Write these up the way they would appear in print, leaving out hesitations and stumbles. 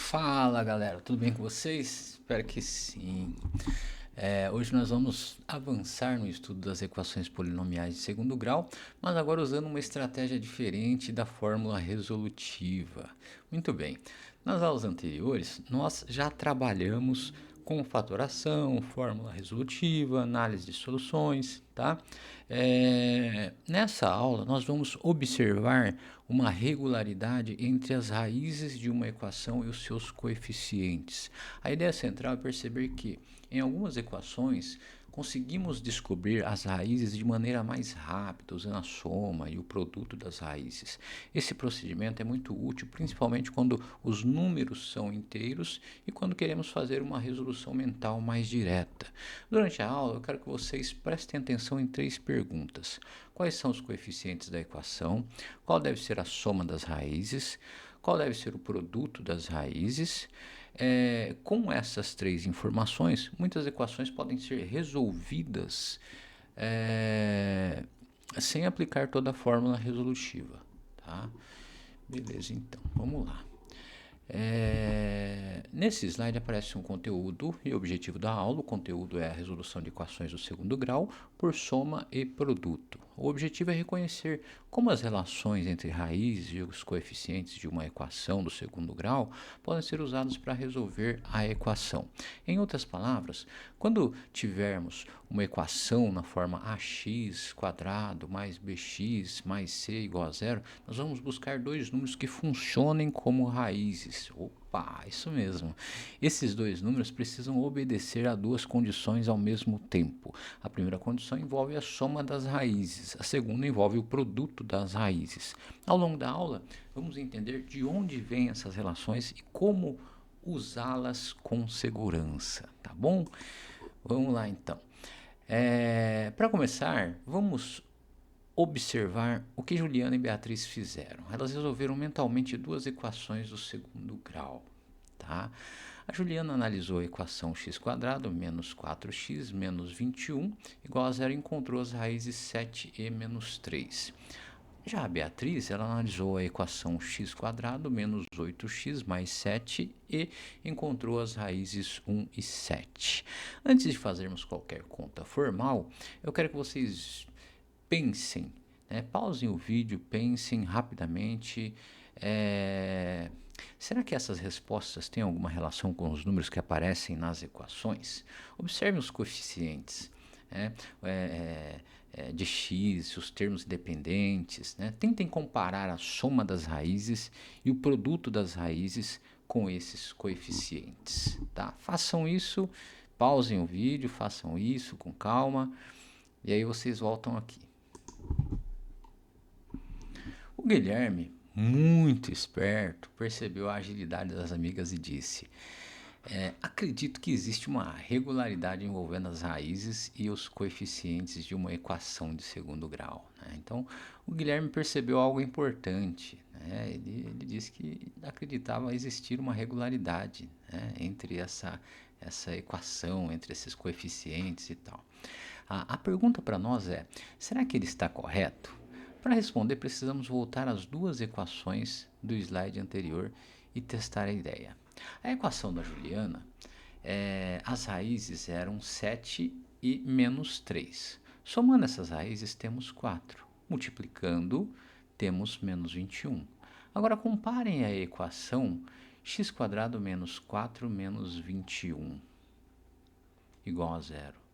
Fala galera, tudo bem com vocês? Espero que sim. Hoje nós vamos avançar no estudo das equações polinomiais de segundo grau, mas agora usando uma estratégia diferente da fórmula resolutiva. Muito bem, nas aulas anteriores nós já trabalhamos com fatoração, fórmula resolutiva, análise de soluções, tá? Nessa aula nós vamos observar uma regularidade entre as raízes de uma equação e os seus coeficientes. A ideia central é perceber que em algumas equações conseguimos descobrir as raízes de maneira mais rápida, usando a soma e o produto das raízes. Esse procedimento é muito útil, principalmente quando os números são inteiros e quando queremos fazer uma resolução mental mais direta. Durante a aula, eu quero que vocês prestem atenção em três perguntas. Quais são os coeficientes da equação? Qual deve ser a soma das raízes? Qual deve ser o produto das raízes? Com essas três informações, muitas equações podem ser resolvidas sem aplicar toda a fórmula resolutiva. Tá? Beleza, então, vamos lá. Nesse slide aparece um conteúdo e o objetivo da aula. O conteúdo é a resolução de equações do segundo grau por soma e produto. O objetivo é reconhecer como as relações entre raízes e os coeficientes de uma equação do segundo grau podem ser usados para resolver a equação. Em outras palavras, quando tivermos uma equação na forma ax quadrado mais bx mais c igual a zero, nós vamos buscar dois números que funcionem como raízes. Opa, isso mesmo. Esses dois números precisam obedecer a duas condições ao mesmo tempo. A primeira condição envolve a soma das raízes, a segunda envolve o produto das raízes. Ao longo da aula, vamos entender de onde vêm essas relações e como usá-las com segurança, tá bom? Vamos lá então. Para começar, vamos observar o que Juliana e Beatriz fizeram. Elas resolveram mentalmente duas equações do segundo grau. Tá? A Juliana analisou a equação x² menos 4x menos 21 igual a zero e encontrou as raízes 7 e menos 3. Já a Beatriz, ela analisou a equação x² menos 8x mais 7 e encontrou as raízes 1 e 7. Antes de fazermos qualquer conta formal, eu quero que vocês pensem, pausem o vídeo, pensem rapidamente. Será que essas respostas têm alguma relação com os números que aparecem nas equações? Observem os coeficientes de x, os termos independentes. Tentem comparar a soma das raízes e o produto das raízes com esses coeficientes. Tá? Façam isso, pausem o vídeo, façam isso com calma e aí vocês voltam aqui. O Guilherme, muito esperto, percebeu a agilidade das amigas e disse: acredito que existe uma regularidade envolvendo as raízes e os coeficientes de uma equação de segundo grau. Então, o Guilherme percebeu algo importante. Ele disse que acreditava existir uma regularidade entre essa equação, entre esses coeficientes e tal. A pergunta para nós é: será que ele está correto? Para responder, precisamos voltar às duas equações do slide anterior e testar a ideia. A equação da Juliana, as raízes eram 7 e menos 3. Somando essas raízes, temos 4. Multiplicando, temos menos 21. Agora, comparem a equação x² menos 4 menos 21 igual a zero.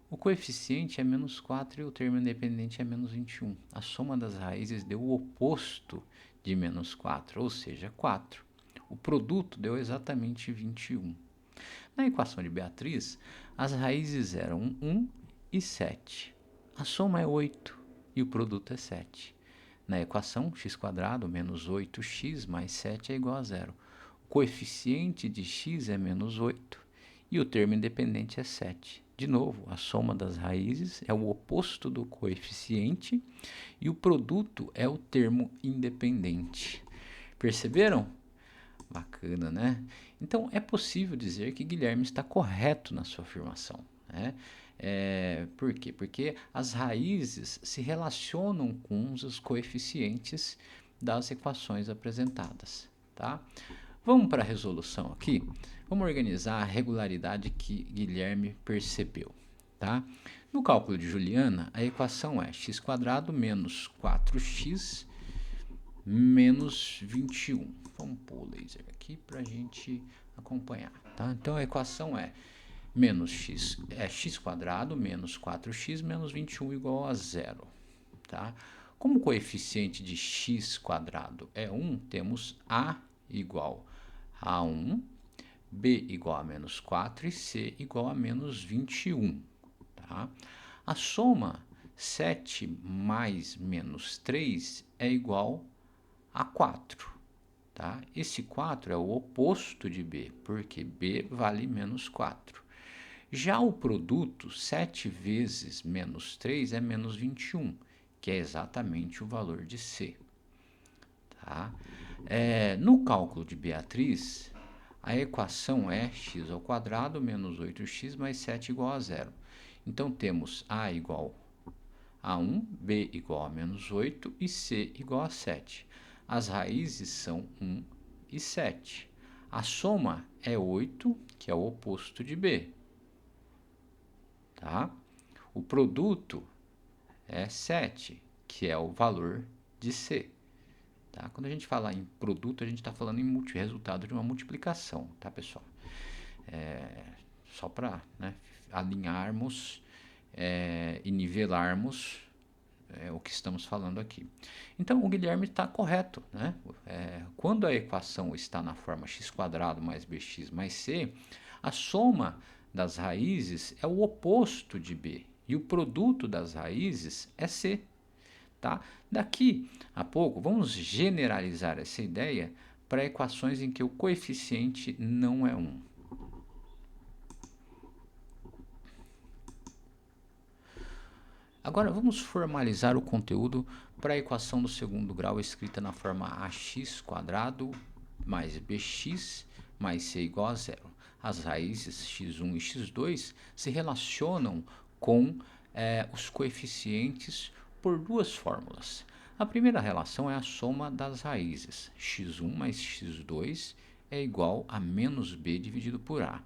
O coeficiente é menos 4 e o termo independente é menos 21. A soma das raízes deu o oposto de menos 4, ou seja, 4. O produto deu exatamente 21. Na equação de Beatriz, as raízes eram 1 e 7. A soma é 8 e o produto é 7. Na equação x² menos 8x mais 7 é igual a zero. O coeficiente de x é menos 8 e o termo independente é 7. De novo, a soma das raízes é o oposto do coeficiente e o produto é o termo independente. Perceberam? Bacana, né? Então, é possível dizer que Guilherme está correto na sua afirmação. Por quê? Porque as raízes se relacionam com os coeficientes das equações apresentadas. Tá? Vamos para a resolução aqui. Vamos organizar a regularidade que Guilherme percebeu, tá? No cálculo de Juliana, a equação é x² menos 4x menos 21. Vamos pôr o laser aqui para a gente acompanhar, tá? Então a equação é x² menos 4x menos 21 igual a zero, tá? Como o coeficiente de x² é 1, temos a igual a 1, b igual a menos 4 e c igual a menos 21, tá? A soma 7 mais menos 3 é igual a 4, tá? Esse 4 é o oposto de b, porque b vale menos 4. Já o produto, 7 vezes menos 3 é menos 21, que é exatamente o valor de c, tá? No cálculo de Beatriz, a equação é x² menos 8x mais 7 igual a zero. Então, temos a igual a 1, b igual a menos 8 e c igual a 7. As raízes são 1 e 7. A soma é 8, que é o oposto de b, tá? O produto é 7, que é o valor de c. Tá? Quando a gente fala em produto, a gente está falando em resultado de uma multiplicação, tá, pessoal? Só para, né, alinharmos e nivelarmos o que estamos falando aqui. Então, o Guilherme está correto, né? Quando a equação está na forma x² mais bx mais c, a soma das raízes é o oposto de b, e o produto das raízes é c. Tá? Daqui a pouco, vamos generalizar essa ideia para equações em que o coeficiente não é 1. Agora, vamos formalizar o conteúdo para a equação do segundo grau escrita na forma ax² mais bx mais c igual a zero. As raízes x1 e x2 se relacionam com os coeficientes por duas fórmulas. A primeira relação é a soma das raízes. x1 mais x2 é igual a menos b dividido por a.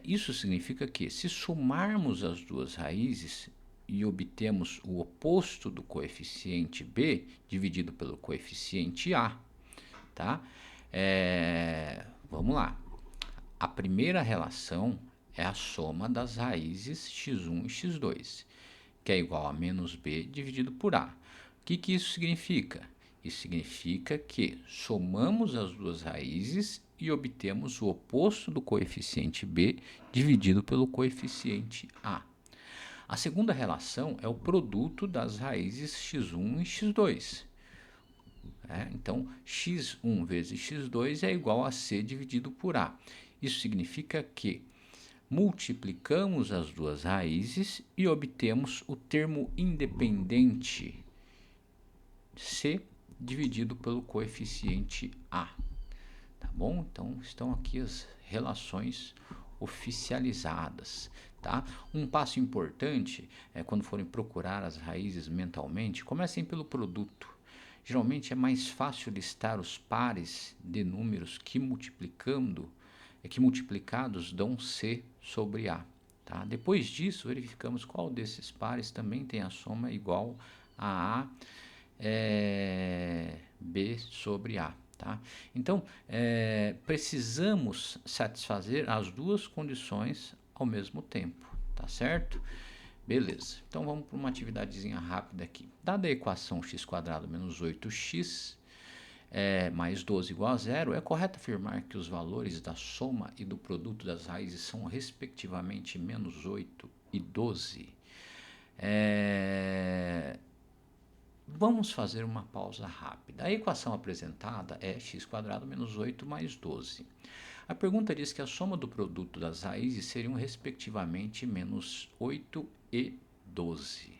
Isso significa que, se somarmos as duas raízes e obtemos o oposto do coeficiente b dividido pelo coeficiente a, tá? Vamos lá. A primeira relação é a soma das raízes x1 e x2, que é igual a menos b dividido por a. O que isso significa? Isso significa que somamos as duas raízes e obtemos o oposto do coeficiente b dividido pelo coeficiente a. A segunda relação é o produto das raízes x1 e x2. Então, x1 vezes x2 é igual a c dividido por a. Isso significa que multiplicamos as duas raízes e obtemos o termo independente c dividido pelo coeficiente a. Tá bom? Então, estão aqui as relações oficializadas, tá? Um passo importante é quando forem procurar as raízes mentalmente, comecem pelo produto. Geralmente é mais fácil listar os pares de números que multiplicados dão c sobre a. Tá? Depois disso, verificamos qual desses pares também tem a soma igual a b sobre a. Tá? Então, precisamos satisfazer as duas condições ao mesmo tempo, tá certo? Beleza, então vamos para uma atividadezinha rápida aqui. Dada a equação x² menos 8x mais 12 igual a zero, é correto afirmar que os valores da soma e do produto das raízes são respectivamente menos 8 e 12? Vamos fazer uma pausa rápida. A equação apresentada é x² menos 8 mais 12. A pergunta diz que a soma do produto das raízes seriam respectivamente menos 8 e 12.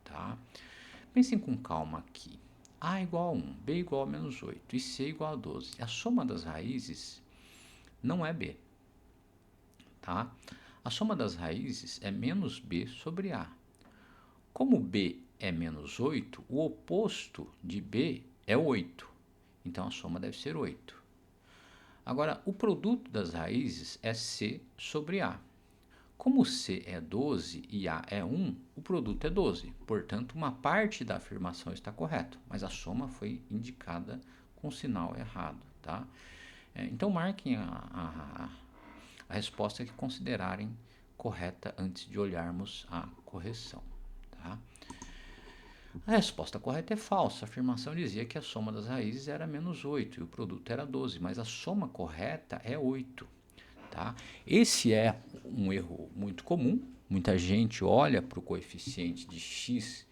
Tá? Pensem com calma aqui. A igual a 1, b igual a menos 8 e c igual a 12. A soma das raízes não é b. Tá? A soma das raízes é menos b sobre a. Como b é menos 8, o oposto de b é 8. Então, a soma deve ser 8. Agora, o produto das raízes é C sobre A. Como C é 12 e A é 1, o produto é 12. Portanto, uma parte da afirmação está correta, mas a soma foi indicada com sinal errado. Tá? Então, marquem a resposta que considerarem correta antes de olharmos a correção. Tá? A resposta correta é falsa. A afirmação dizia que a soma das raízes era menos 8 e o produto era 12, mas a soma correta é 8. Tá? Esse é um erro muito comum. Muita gente olha para o coeficiente de x,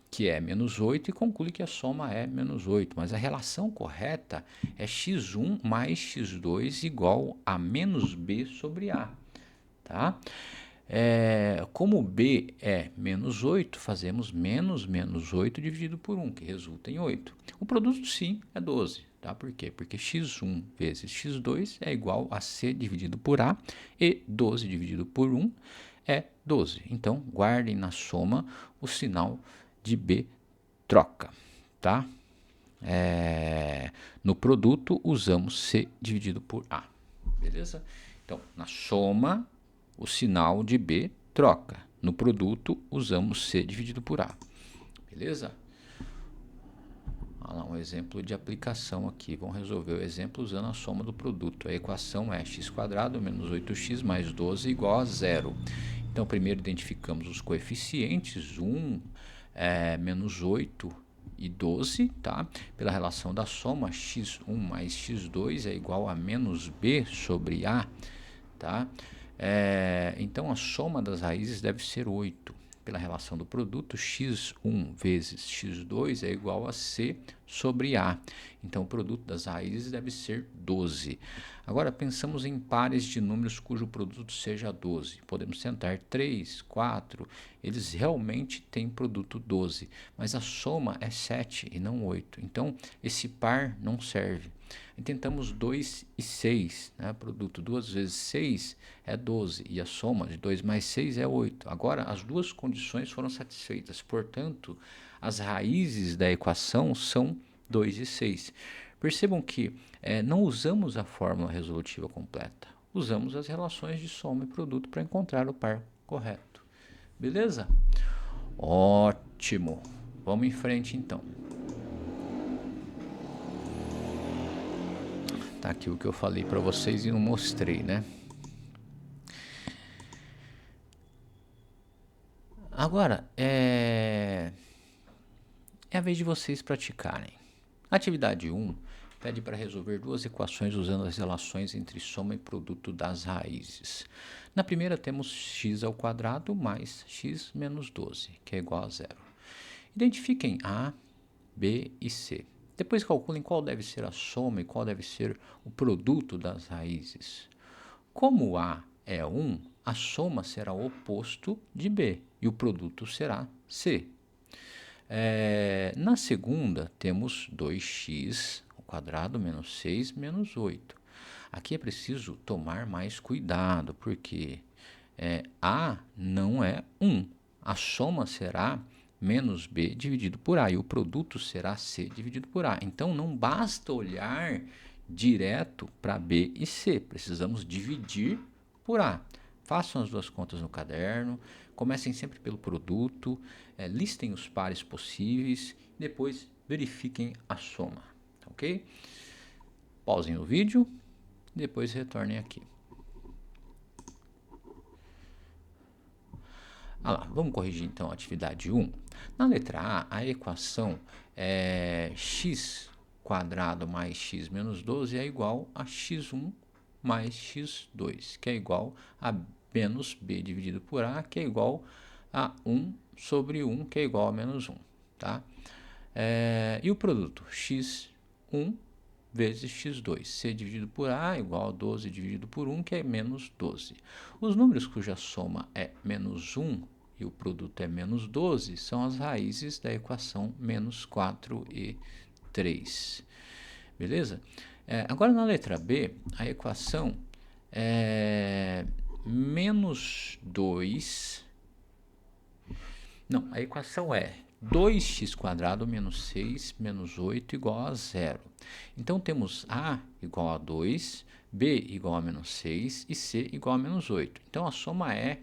que é menos 8, e conclui que a soma é menos 8. Mas a relação correta é x1 mais x2 igual a menos b sobre a. Tá? Como b é menos 8, fazemos menos 8 dividido por 1, que resulta em 8. O produto, sim, é 12. Tá? Por quê? Porque x1 vezes x2 é igual a c dividido por a, e 12 dividido por 1 é 12. Então, guardem na soma o sinal de b troca. Tá? No produto, usamos c dividido por a. Beleza? Então, na soma, o sinal de B troca. No produto, usamos C dividido por A. Beleza? Olha lá um exemplo de aplicação aqui. Vamos resolver o exemplo usando a soma do produto. A equação é x² menos 8x mais 12 igual a 0. Então, primeiro identificamos os coeficientes. 1 menos 8 e 12, tá? Pela relação da soma, x1 mais x2 é igual a menos b sobre a, tá? Então, a soma das raízes deve ser 8. Pela relação do produto, x1 vezes x2 é igual a c sobre a. Então, o produto das raízes deve ser 12. Agora, pensamos em pares de números cujo produto seja 12. Podemos tentar 3, 4, eles realmente têm produto 12, mas a soma é 7 e não 8. Então, esse par não serve. E tentamos 2 e 6, né? Produto 2 vezes 6 é 12 e a soma de 2 mais 6 é 8. Agora, as duas condições foram satisfeitas, portanto, as raízes da equação são 2 e 6. Percebam que não usamos a fórmula resolutiva completa, usamos as relações de soma e produto para encontrar o par correto. Beleza? Ótimo! Vamos em frente então. Tá aqui o que eu falei para vocês e não mostrei, né? Agora, é a vez de vocês praticarem. Atividade 1 pede para resolver duas equações usando as relações entre soma e produto das raízes. Na primeira temos x² mais x menos 12, que é igual a 0. Identifiquem A, B e C. Depois calculem qual deve ser a soma e qual deve ser o produto das raízes. Como A é 1, a soma será o oposto de B e o produto será C. Na segunda, temos 2x² menos 6 menos 8. Aqui é preciso tomar mais cuidado, porque A não é 1. A soma será menos B dividido por A, e o produto será C dividido por A. Então, não basta olhar direto para B e C, precisamos dividir por A. Façam as duas contas no caderno, comecem sempre pelo produto, listem os pares possíveis, depois verifiquem a soma, ok? Pausem o vídeo, depois retornem aqui. Vamos corrigir então a atividade 1. Na letra A equação é x² mais x menos 12 é igual a x1 mais x2, que é igual a menos b dividido por a, que é igual a 1 sobre 1, que é igual a menos 1. Tá? E o produto? x1 vezes x2, c dividido por a igual a 12 dividido por 1, que é menos 12. Os números cuja soma é menos 1 e o produto é menos 12 são as raízes da equação menos 4 e 3. Beleza? Agora, na letra B, a equação é menos 2... Não, a equação é 2x² menos 6 menos 8 igual a 0. Então, temos A igual a 2, B igual a menos 6 e C igual a menos 8. Então, a soma é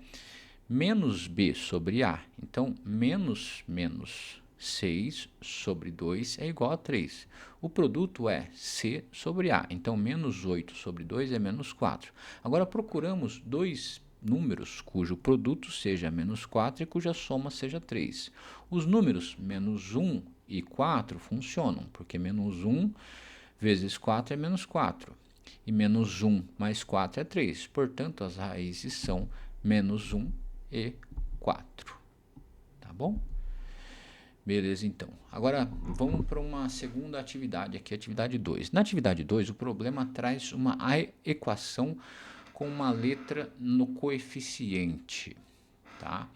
menos B sobre A. Então, menos 6 sobre 2 é igual a 3. O produto é C sobre A. Então, menos 8 sobre 2 é menos 4. Agora, procuramos dois números cujo produto seja menos 4 e cuja soma seja 3. Os números menos 1 e 4 funcionam, porque menos 1 vezes 4 é menos 4. E menos 1 mais 4 é 3. Portanto, as raízes são menos 1 e 4. Tá bom? Beleza, então. Agora, vamos para uma segunda atividade aqui, atividade 2. Na atividade 2, o problema traz uma equação com uma letra no coeficiente, tá?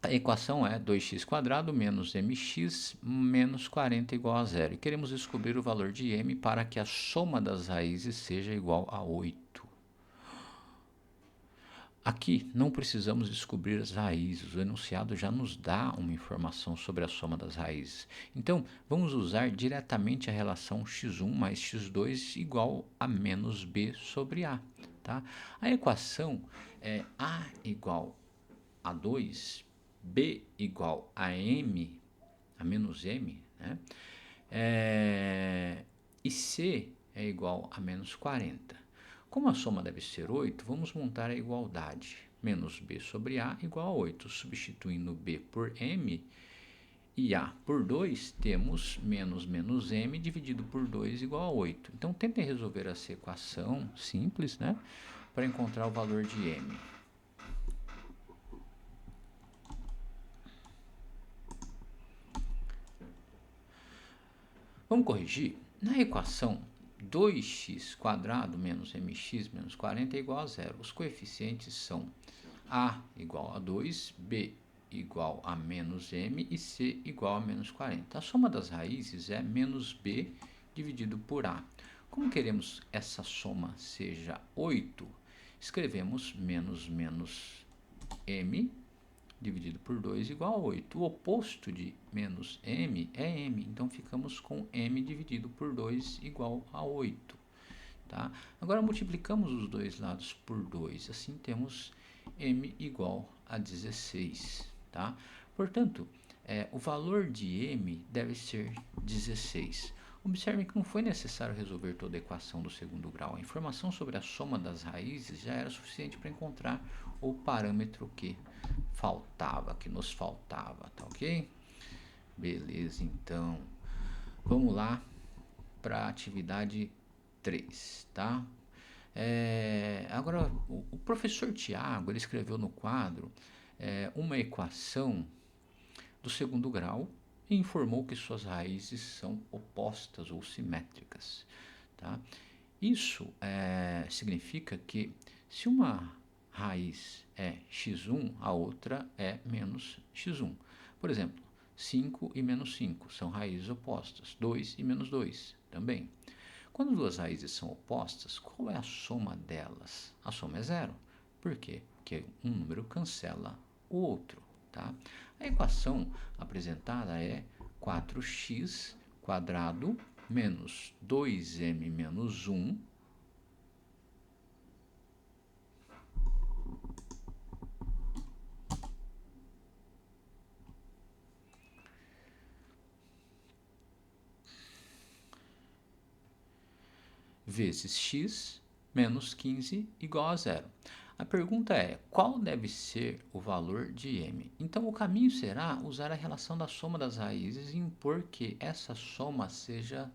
A equação é 2x² menos mx menos 40 igual a 0. E queremos descobrir o valor de m para que a soma das raízes seja igual a 8. Aqui não precisamos descobrir as raízes, o enunciado já nos dá uma informação sobre a soma das raízes. Então, vamos usar diretamente a relação x1 mais x2 igual a menos b sobre a. Tá? A equação é a igual a 2, b igual a m, a menos m, né? E c é igual a menos 40. Como a soma deve ser 8, vamos montar a igualdade. Menos b sobre a igual a 8. Substituindo b por m e a por 2, temos menos m dividido por 2 igual a 8. Então, tentem resolver essa equação simples, né, para encontrar o valor de m. Vamos corrigir? Na equação, 2x² menos mx menos 40 é igual a 0. Os coeficientes são a igual a 2, b igual a menos m e c igual a menos 40. A soma das raízes é menos b dividido por a. Como queremos essa soma seja 8, escrevemos menos m dividido por 2 igual a 8. O oposto de menos m é m, então ficamos com m dividido por 2 igual a 8. Tá? Agora multiplicamos os dois lados por 2, assim temos m igual a 16. Tá? Portanto, o valor de m deve ser 16. Observe que não foi necessário resolver toda a equação do segundo grau. A informação sobre a soma das raízes já era suficiente para encontrar o parâmetro que nos faltava, tá ok? Beleza, então, vamos lá para a atividade 3, tá? Agora, o professor Tiago, ele escreveu no quadro uma equação do segundo grau e informou que suas raízes são opostas ou simétricas, tá? Isso significa que se uma raiz é x1, a outra é menos x1. Por exemplo, 5 e menos 5 são raízes opostas, 2 e menos 2 também. Quando duas raízes são opostas, qual é a soma delas? A soma é zero. Por quê? Porque um número cancela o outro. Tá? A equação apresentada é 4x² menos 2m menos 1 vezes x menos 15 igual a zero. A pergunta é, qual deve ser o valor de m? Então, o caminho será usar a relação da soma das raízes e impor que essa soma seja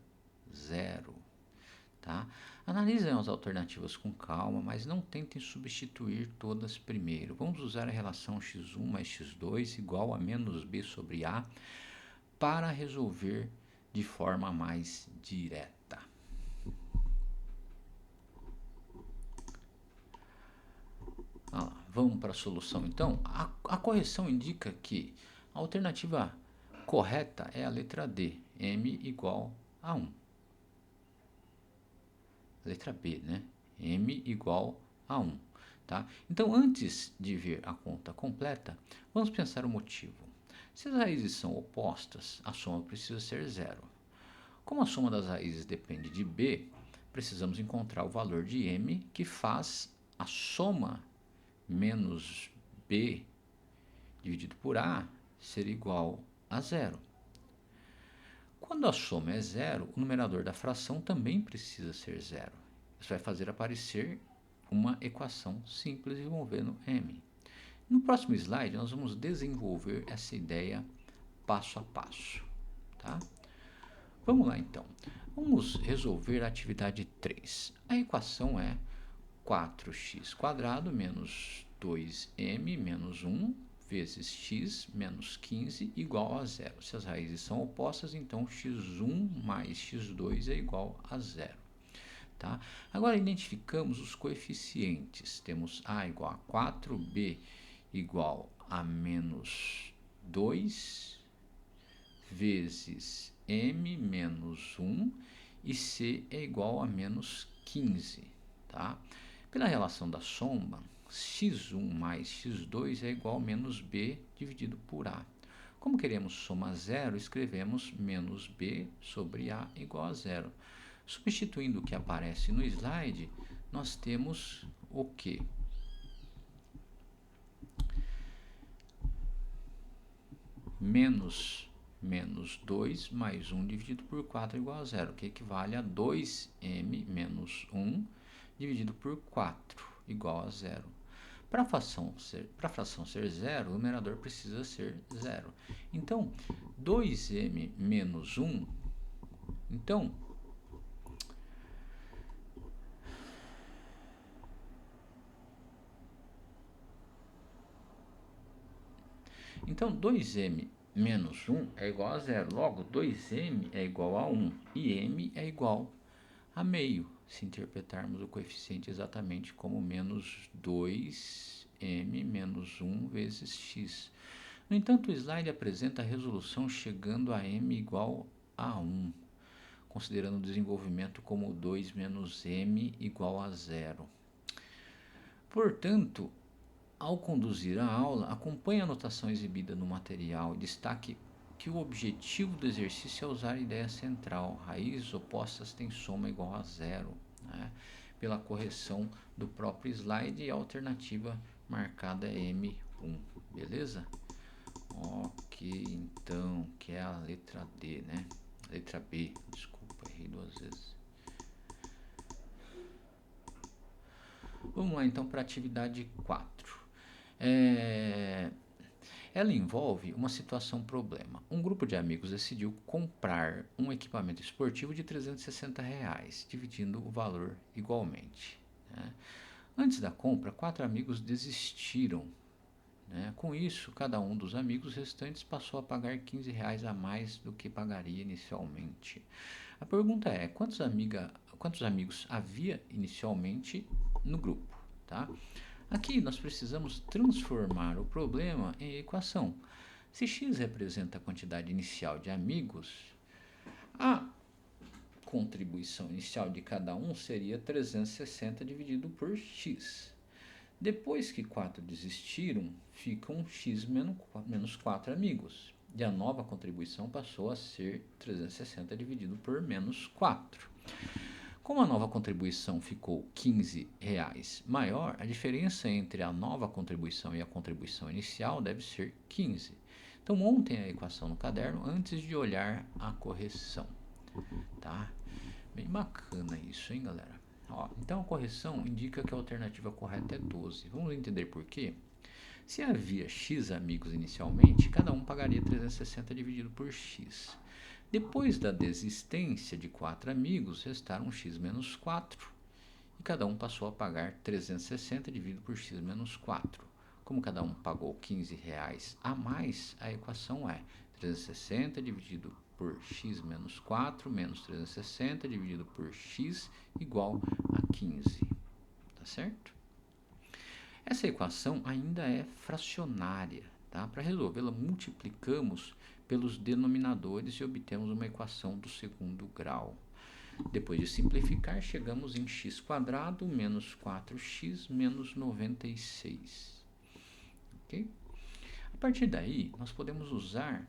zero. Tá? Analisem as alternativas com calma, mas não tentem substituir todas primeiro. Vamos usar a relação x1 mais x2 igual a menos b sobre a para resolver de forma mais direta. Vamos para a solução então. A correção indica que a alternativa correta é a letra D, m igual a 1. Letra B, né? m igual a 1. Tá? Então, antes de ver a conta completa, vamos pensar o motivo. Se as raízes são opostas, a soma precisa ser zero. Como a soma das raízes depende de b, precisamos encontrar o valor de m que faz a soma menos b dividido por a ser igual a zero. Quando a soma é zero, o numerador da fração também precisa ser zero. Isso vai fazer aparecer uma equação simples envolvendo m. No próximo slide, nós vamos desenvolver essa ideia passo a passo. Tá? Vamos lá, então. Vamos resolver a atividade 3. A equação é 4x² menos 2m menos 1 vezes x menos 15 igual a zero. Se as raízes são opostas, então x1 mais x2 é igual a zero. Tá? Agora identificamos os coeficientes. Temos a igual a 4, b igual a menos 2 vezes m menos 1 e c é igual a menos 15. Tá? Pela relação da soma, x1 mais x2 é igual a menos b dividido por a. Como queremos soma zero, escrevemos menos b sobre a igual a zero. Substituindo o que aparece no slide, nós temos o quê? Menos 2 mais 1 dividido por 4 igual a zero, que equivale a 2m menos 1 dividido por 4 igual a zero. Para a fração ser zero, o numerador precisa ser zero. Então, 2m menos 1, então, Então, 2m menos 1 é igual a zero. Logo, 2m é igual a 1 e m é igual a meio, se interpretarmos o coeficiente exatamente como menos 2m menos 1 vezes x. No entanto, o slide apresenta a resolução chegando a m igual a 1, considerando o desenvolvimento como 2 menos m igual a zero. Portanto, ao conduzir a aula, acompanhe a anotação exibida no material e destaque que o objetivo do exercício é usar a ideia central. Raízes opostas têm soma igual a zero, né? Pela correção do próprio slide, e a alternativa marcada é M1, beleza? Ok, então, que é a letra D, né? Letra B, desculpa, errei duas vezes. Vamos lá, então, para a atividade 4. Ela envolve uma situação problema. Um grupo de amigos decidiu comprar um equipamento esportivo de R$ 360, dividindo o valor igualmente, né? Antes da compra, 4 amigos desistiram, né? Com isso, cada um dos amigos restantes passou a pagar R$ 15 a mais do que pagaria inicialmente. A pergunta é, quantos amigos havia inicialmente no grupo? Tá? Aqui nós precisamos transformar o problema em equação. Se x representa a quantidade inicial de amigos, a contribuição inicial de cada um seria 360 dividido por x. Depois que 4 desistiram, ficam x menos 4 amigos. E a nova contribuição passou a ser 360 dividido por menos 4. Como a nova contribuição ficou R$ 15 maior, a diferença entre a nova contribuição e a contribuição inicial deve ser 15. Então, montem a equação no caderno antes de olhar a correção. Tá? Bem bacana isso, hein, galera? Ó, então, a correção indica que a alternativa correta é 12. Vamos entender por quê? Se havia x amigos inicialmente, cada um pagaria 360 dividido por x. Depois da desistência de 4 amigos, restaram x menos 4 e cada um passou a pagar 360 dividido por x menos 4. Como cada um pagou R$ 15 a mais, a equação é 360 dividido por x menos 4 menos 360 dividido por x igual a 15. Tá certo? Essa equação ainda é fracionária. Tá? Para resolvê-la, multiplicamos pelos denominadores e obtemos uma equação do segundo grau. Depois de simplificar, chegamos em x² menos 4x menos 96. Ok? A partir daí, nós podemos usar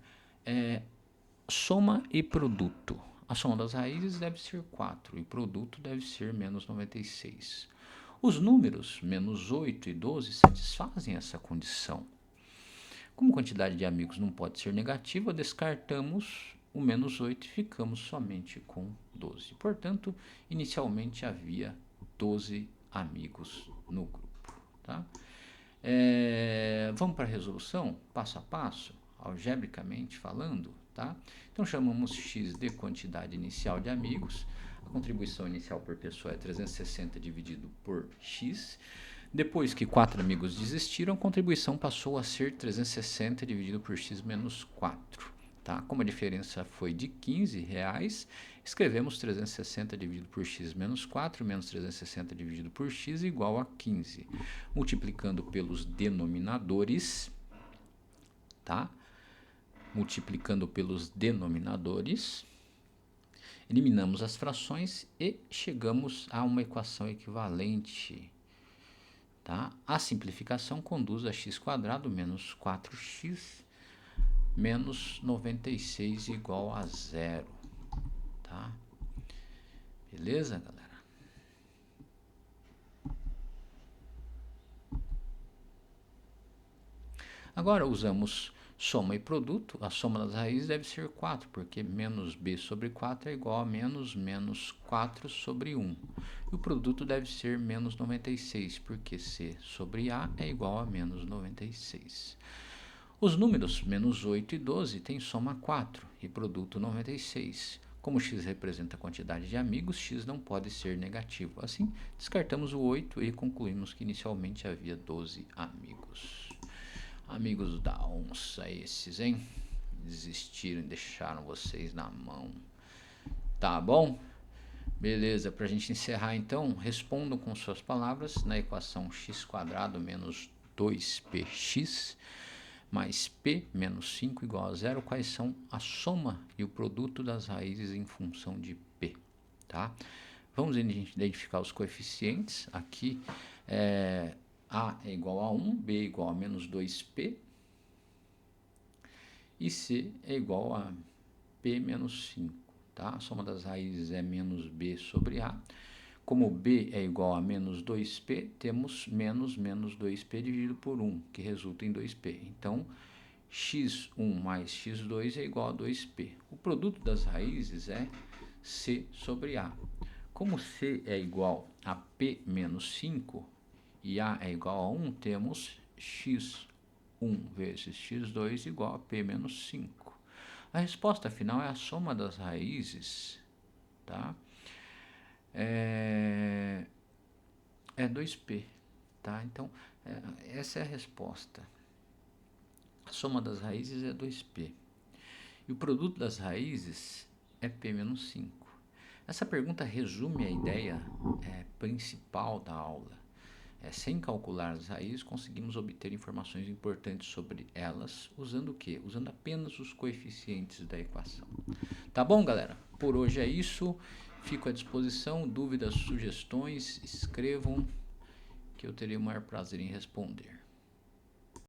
soma e produto. A soma das raízes deve ser 4 e o produto deve ser menos 96. Os números menos 8 e 12 satisfazem essa condição. Como a quantidade de amigos não pode ser negativa, descartamos o menos 8 e ficamos somente com 12. Portanto, inicialmente havia 12 amigos no grupo. Tá? Vamos para a resolução, passo a passo, algebricamente falando. Tá? Então, chamamos x de quantidade inicial de amigos. A contribuição inicial por pessoa é 360 dividido por x. Depois que 4 amigos desistiram, a contribuição passou a ser 360 dividido por x menos 4. Tá? Como a diferença foi de R$15, escrevemos 360 dividido por x menos 4, menos 360 dividido por x igual a 15. Multiplicando pelos denominadores, tá? Multiplicando pelos denominadores, eliminamos as frações e chegamos a uma equação equivalente. Tá? A simplificação conduz a x² menos 4x menos 96 igual a 0. Tá? Beleza, galera? Agora usamos soma e produto. A soma das raízes deve ser 4, porque menos b sobre 4 é igual a menos 4 sobre 1. E o produto deve ser menos 96, porque c sobre a é igual a menos 96. Os números menos 8 e 12 têm soma 4 e produto 96. Como x representa a quantidade de amigos, x não pode ser negativo. Assim, descartamos o 8 e concluímos que inicialmente havia 12 amigos. Amigos da onça esses, hein? Desistiram e deixaram vocês na mão. Tá bom? Beleza, para a gente encerrar então, respondam com suas palavras na equação x² menos 2px mais p menos 5 igual a 0, quais são a soma e o produto das raízes em função de p. Tá? Vamos identificar os coeficientes. Aqui a é igual a 1, b é igual a menos 2p e c é igual a p menos 5. Tá? A soma das raízes é menos b sobre a. Como b é igual a menos 2p, temos menos 2p dividido por 1, que resulta em 2p. Então, x1 mais x2 é igual a 2p. O produto das raízes é c sobre a. Como c é igual a p menos 5 e a é igual a 1, temos x1 vezes x2 igual a p menos 5. A resposta final é a soma das raízes, tá? É 2p, tá? Então, essa é a resposta. A soma das raízes é 2p. E o produto das raízes é p menos 5. Essa pergunta resume a ideia principal da aula. Sem calcular as raízes, conseguimos obter informações importantes sobre elas, usando o quê? Usando apenas os coeficientes da equação. Tá bom, galera? Por hoje é isso. Fico à disposição. Dúvidas, sugestões, escrevam, que eu terei o maior prazer em responder.